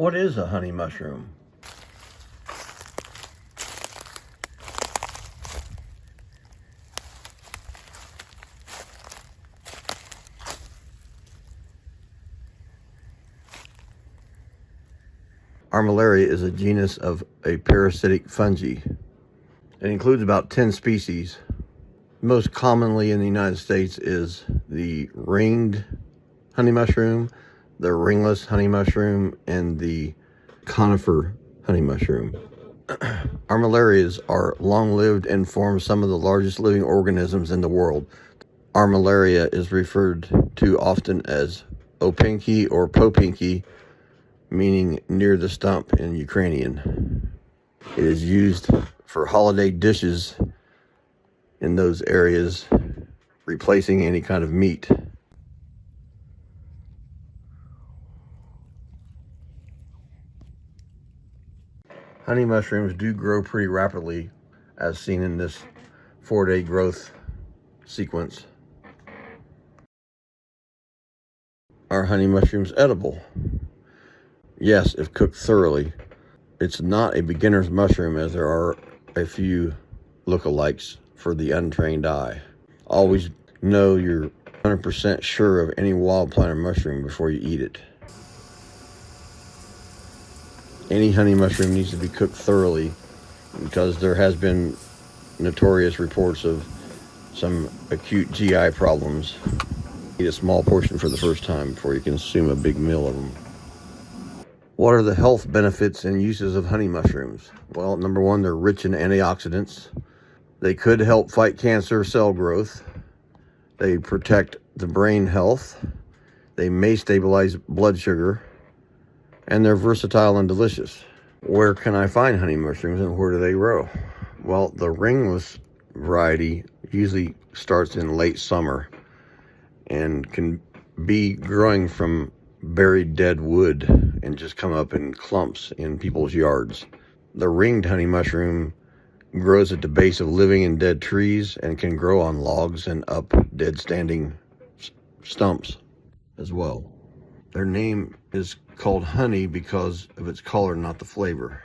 What is a honey mushroom? Armillaria is a genus of a parasitic fungi. It includes about 10 species. Most commonly in the United States is the ringed honey mushroom, the ringless honey mushroom, and the conifer honey mushroom. Armillarias are long-lived and form some of the largest living organisms in the world. Armillaria is referred to often as opinki or popinki, meaning near the stump in Ukrainian. It is used for holiday dishes in those areas, replacing any kind of meat. Honey mushrooms do grow pretty rapidly, as seen in this 4-day growth sequence. Are honey mushrooms edible? Yes, if cooked thoroughly. It's not a beginner's mushroom, as there are a few lookalikes for the untrained eye. Always know you're 100% sure of any wild plant or mushroom before you eat it. Any honey mushroom needs to be cooked thoroughly, because there has been notorious reports of some acute GI problems. Eat a small portion for the first time before you consume a big meal of them. What are the health benefits and uses of honey mushrooms? Well, number one, they're rich in antioxidants. They could help fight cancer cell growth. They protect the brain health. They may stabilize blood sugar. And they're versatile and delicious. Where can I find honey mushrooms and where do they grow? Well, the ringless variety usually starts in late summer and can be growing from buried dead wood and just come up in clumps in people's yards. The ringed honey mushroom grows at the base of living and dead trees and can grow on logs and up dead standing stumps as well. Their name is called honey because of its color, not the flavor.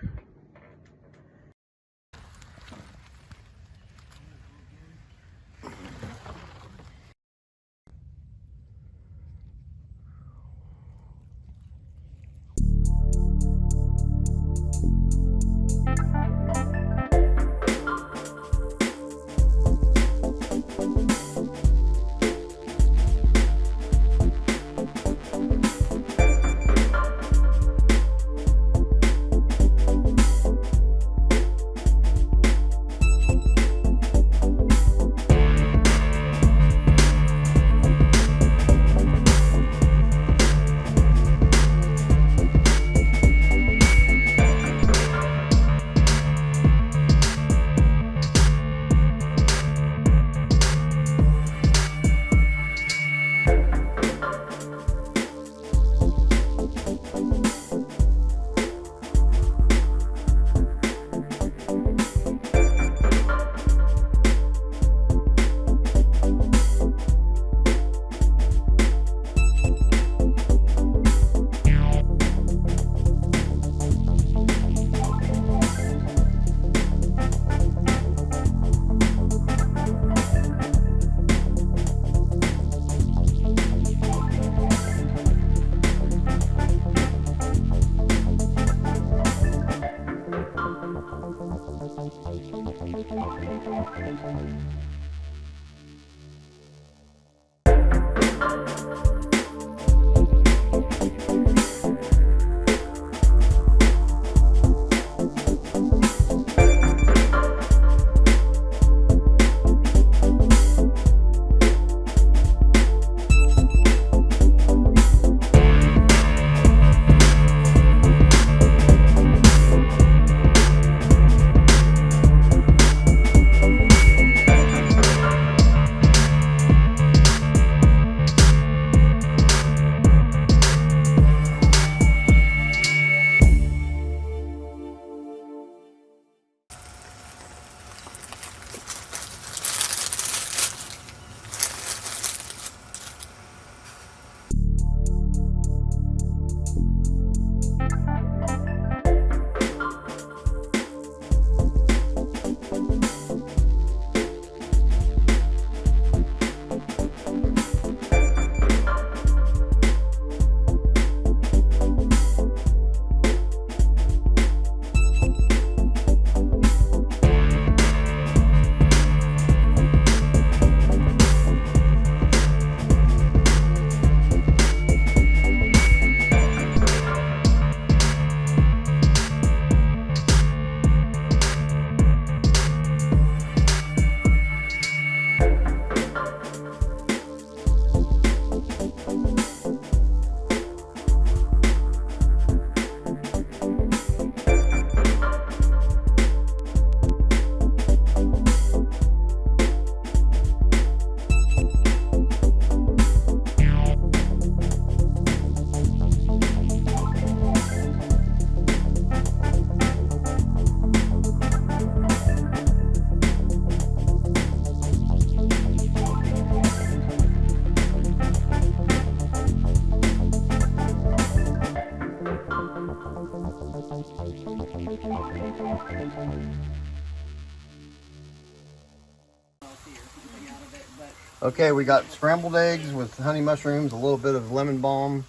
Okay, we got scrambled eggs with honey mushrooms, a little bit of lemon balm,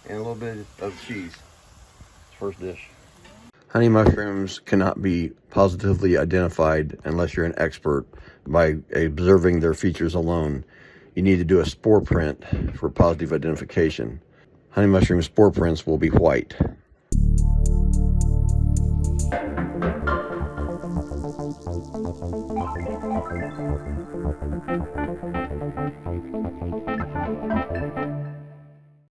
and a little bit of cheese. First dish. Honey mushrooms cannot be positively identified unless you're an expert by observing their features alone. You need to do a spore print for positive identification. Honey mushroom spore prints will be white.